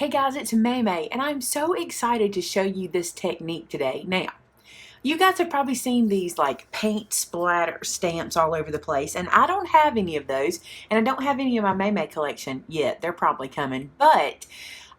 Hey guys, it's Maymay, and I'm so excited to show you this technique today. Now, you guys have probably seen these like paint splatter stamps all over the place, and I don't have any of those, and I don't have any of my Maymay collection yet. They're probably coming, but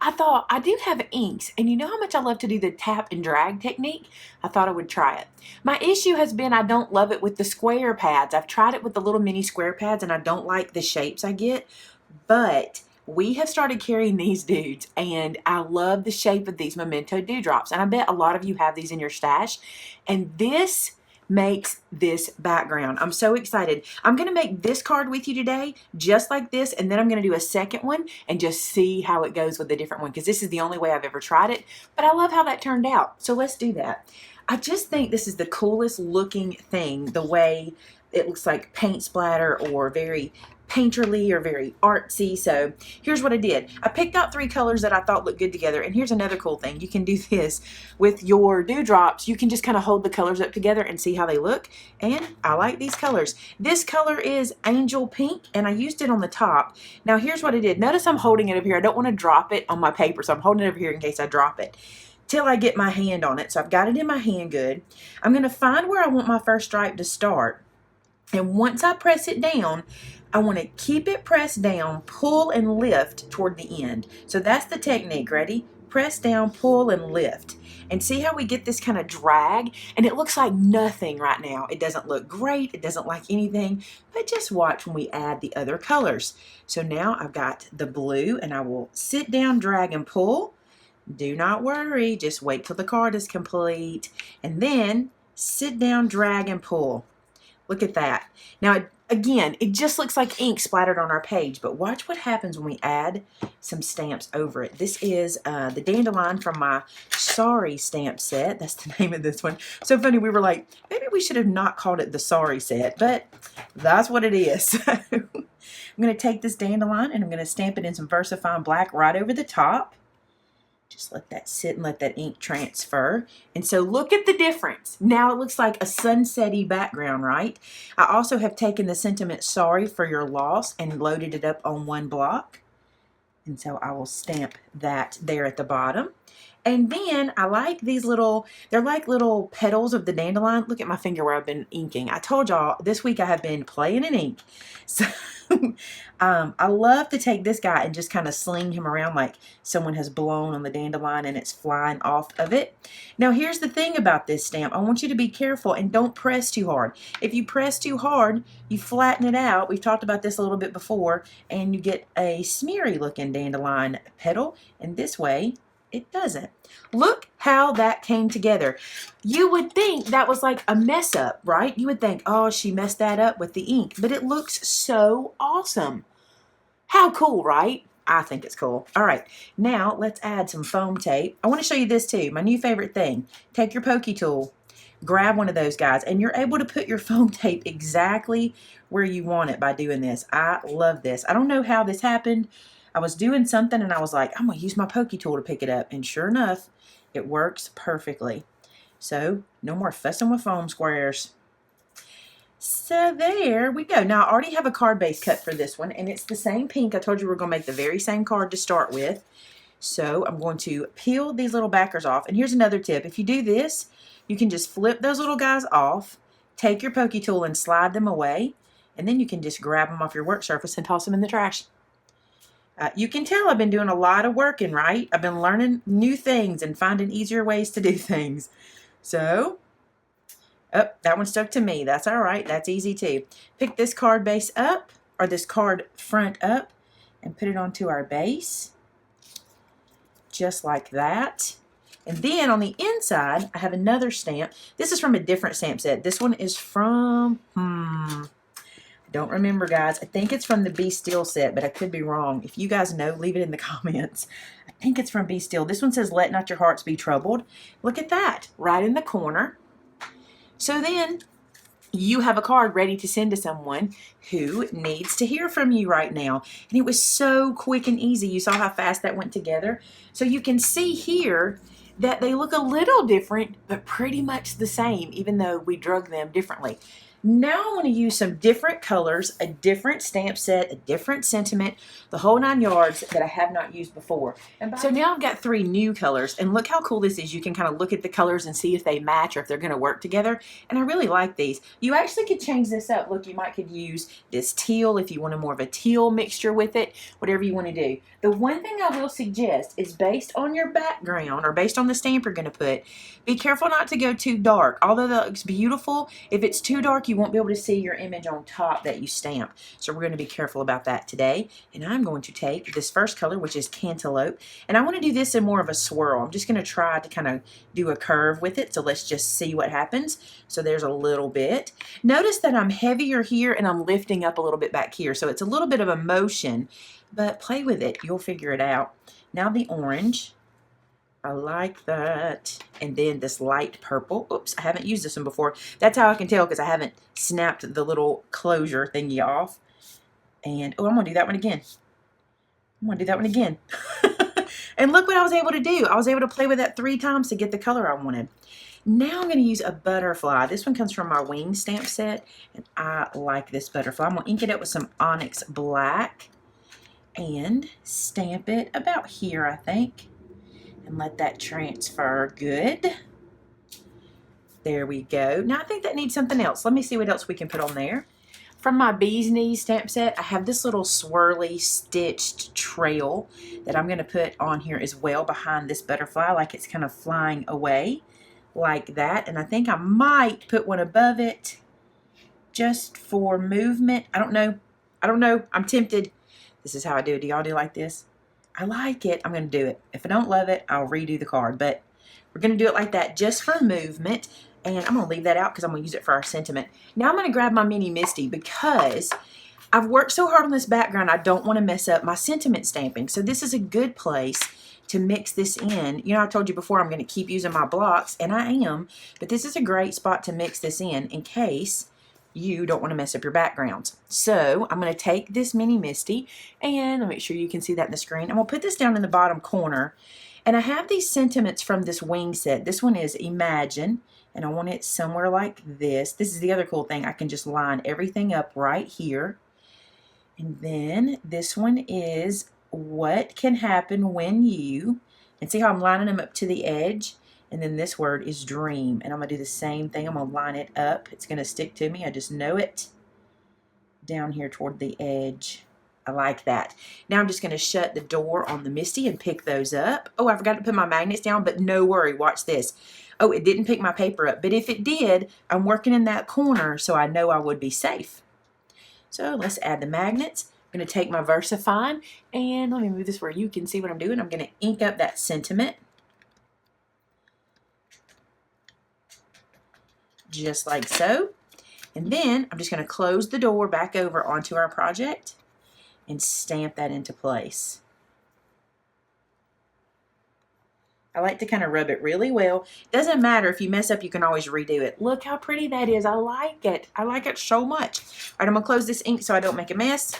I thought I do have inks, and you know how much I love to do the tap and drag technique? I thought I would try it. My issue has been I don't love it with the square pads. I've tried it with the little mini square pads, and I don't like the shapes I get, but we have started carrying these dudes, and I love the shape of these Memento Dewdrops, and I bet a lot of you have these in your stash, and this makes this background. I'm so excited. I'm going to make this card with you today just like this, and then I'm going to do a second one and just see how it goes with a different one, because this is the only way I've ever tried it, but I love how that turned out. So let's do that. I just think this is the coolest looking thing, the way it looks like paint splatter or very painterly or very artsy. So here's what I did. I picked out 3 colors that I thought looked good together, and here's another cool thing. You can do this with your dewdrops. You can just kind of hold the colors up together and see how they look, and I like these colors. This color is Angel Pink, and I used it on the top. Now here's what I did. Notice I'm holding it up here. I don't want to drop it on my paper, so I'm holding it over here in case I drop it till I get my hand on it. So I've got it in my hand good. I'm going to find where I want my first stripe to start, and once I press it down, I want to keep it pressed down, pull and lift toward the end. So that's the technique. Ready? Press down, pull, and lift. And see how we get this kind of drag? And it looks like nothing right now. It doesn't look great. It doesn't like anything. But just watch when we add the other colors. So now I've got the blue, and I will sit down, drag, and pull. Do not worry. Just wait till the card is complete. And then sit down, drag, and pull. Look at that. Now, again, it just looks like ink splattered on our page, but watch what happens when we add some stamps over it. This is the dandelion from my Sorry stamp set. That's the name of this one. So funny, we were like, maybe we should have not called it the Sorry set, but that's what it is. So I'm going to take this dandelion, and I'm going to stamp it in some VersaFine black right over the top. Just let that sit and let that ink transfer. And so look at the difference. Now it looks like a sunsetty background, right? I also have taken the sentiment sorry for your loss and loaded it up on one block. And so I will stamp that there at the bottom. And then I like these little, they're like little petals of the dandelion. Look at my finger where I've been inking. I told y'all this week I have been playing in ink. So I love to take this guy and just kind of sling him around like someone has blown on the dandelion and it's flying off of it. Now here's the thing about this stamp. I want you to be careful and don't press too hard. If you press too hard, you flatten it out. We've talked about this a little bit before, and you get a smeary looking dandelion petal, and this way it doesn't. Look how that came together. You would think that was like a mess up, right? You would think, oh, she messed that up with the ink, but it looks so awesome. How cool, right? I think it's cool. All right, now let's add some foam tape. I want to show you this too, my new favorite thing. Take your pokey tool, grab one of those guys, and you're able to put your foam tape exactly where you want it by doing this. I love this. I don't know how this happened. I was doing something and I was like, I'm going to use my pokey tool to pick it up. And sure enough, it works perfectly. So no more fussing with foam squares. So there we go. Now I already have a card base cut for this one, and it's the same pink. I told you we're going to make the very same card to start with. So I'm going to peel these little backers off. And here's another tip. If you do this, you can just flip those little guys off, take your pokey tool and slide them away, and then you can just grab them off your work surface and toss them in the trash. You can tell I've been doing a lot of working, right? I've been learning new things and finding easier ways to do things. So, oh, that one stuck to me. That's all right. That's easy too. Pick this card base up, or this card front up, and put it onto our base. Just like that. And then on the inside, I have another stamp. This is from a different stamp set. This one is from, don't remember, guys. I think it's from the Be Still set, but I could be wrong. If you guys know, leave it in the comments. I think it's from Be Still. This one says, let not your hearts be troubled. Look at that, right in the corner. So then you have a card ready to send to someone who needs to hear from you right now. And it was so quick and easy. You saw how fast that went together. So you can see here that they look a little different, but pretty much the same, even though we drug them differently. Now I want to use some different colors, a different stamp set, a different sentiment, the whole 9 yards that I have not used before. And so now I've got 3 new colors, and look how cool this is. You can kind of look at the colors and see if they match or if they're going to work together. And I really like these. You actually could change this up. Look, you could use this teal if you wanted more of a teal mixture with it, whatever you want to do. The one thing I will suggest is based on your background or based on the stamp you're going to put, be careful not to go too dark. Although that looks beautiful, if it's too dark, you won't be able to see your image on top that you stamp. So we're going to be careful about that today. And I'm going to take this first color, which is Cantaloupe, and I want to do this in more of a swirl. I'm just going to try to kind of do a curve with it. So let's just see what happens. So there's a little bit. Notice that I'm heavier here and I'm lifting up a little bit back here. So it's a little bit of a motion, but play with it. You'll figure it out. Now the orange. I like that. And then this light purple. Oops, I haven't used this one before. That's how I can tell because I haven't snapped the little closure thingy off. And, oh, I'm going to do that one again. I'm going to do that one again. And look what I was able to do. I was able to play with that 3 times to get the color I wanted. Now I'm going to use a butterfly. This one comes from my wing stamp set. And I like this butterfly. I'm going to ink it up with some onyx black. And stamp it about here, I think. And let that transfer. Good. There we go. Now I think that needs something else. Let me see what else we can put on there. From my Bee's Knees stamp set, I have this little swirly stitched trail that I'm going to put on here as well behind this butterfly, like it's kind of flying away like that. And I think I might put one above it just for movement. I don't know. I'm tempted. This is how I do it. Do y'all do like this? I like it. I'm going to do it. If I don't love it, I'll redo the card. But we're going to do it like that just for movement. And I'm going to leave that out because I'm going to use it for our sentiment. Now I'm going to grab my Mini Misty because I've worked so hard on this background. I don't want to mess up my sentiment stamping. So this is a good place to mix this in. You know, I told you before I'm going to keep using my blocks, and I am. But this is a great spot to mix this in case you don't want to mess up your backgrounds. So I'm going to take this Mini Misty, and I'll make sure you can see that in the screen. I'm going to put this down in the bottom corner. And I have these sentiments from this wing set. This one is Imagine. And I want it somewhere like this. This is the other cool thing. I can just line everything up right here. And then this one is What Can Happen When You. And see how I'm lining them up to the edge? And then this word is Dream. And I'm going to do the same thing. I'm going to line it up. It's going to stick to me. I just know it. Down here toward the edge. I like that. Now I'm just going to shut the door on the Misty and pick those up. Oh, I forgot to put my magnets down, but no worry. Watch this. Oh, it didn't pick my paper up, but if it did, I'm working in that corner, so I know I would be safe. So let's add the magnets. I'm going to take my VersaFine, and let me move this where you can see what I'm doing. I'm going to ink up that sentiment. Just like so. And then I'm just going to close the door back over onto our project and stamp that into place. I like to kind of rub it really well. Doesn't matter if you mess up, you can always redo it. Look how pretty that is. I like it. I like it so much. All right, I'm going to close this ink so I don't make a mess.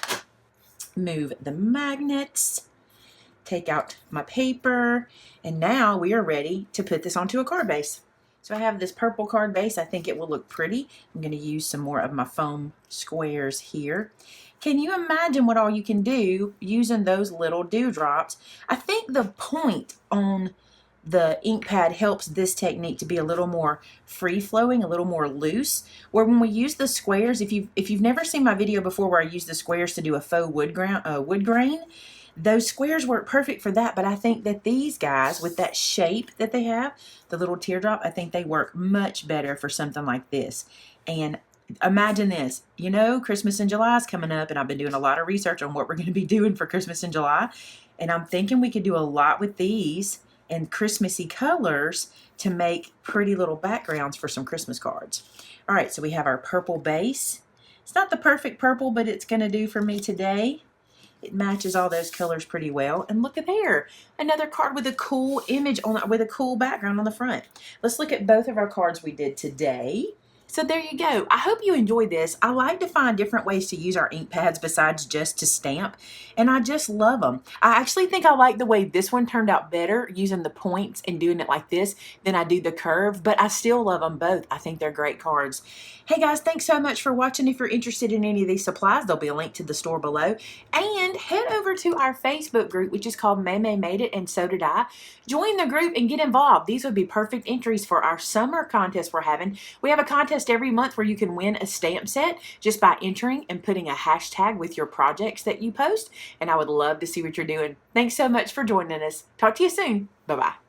Move the magnets. Take out my paper. And now we are ready to put this onto a card base. So I have this purple card base. I think it will look pretty. I'm going to use some more of my foam squares here. Can you imagine what all you can do using those little dewdrops? I think the point on the ink pad helps this technique to be a little more free-flowing, a little more loose. Where when we use the squares, if you've never seen my video before where I use the squares to do a faux wood grain, those squares work perfect for that. But I think that these guys, with that shape that they have, the little teardrop, I think they work much better for something like this. And imagine this, you know, Christmas in July is coming up, and I've been doing a lot of research on what we're going to be doing for Christmas in July. And I'm thinking we could do a lot with these and Christmassy colors to make pretty little backgrounds for some Christmas cards. All right, so we have our purple base. It's not the perfect purple, but it's going to do for me today. It matches all those colors pretty well. And look at there, another card with a cool image on it, with a cool background on the front. Let's look at both of our cards we did today. So there you go. I hope you enjoyed this. I like to find different ways to use our ink pads besides just to stamp, and I just love them. I actually think I like the way this one turned out better using the points and doing it like this than I do the curve, but I still love them both. I think they're great cards. Hey guys, thanks so much for watching. If you're interested in any of these supplies, there'll be a link to the store below. And head over to our Facebook group, which is called Maymay Made It, and so did I. Join the group and get involved. These would be perfect entries for our summer contest we're having. We have a contest every month where you can win a stamp set just by entering and putting a hashtag with your projects that you post. And I would love to see what you're doing. Thanks so much for joining us. Talk to you soon. Bye-bye.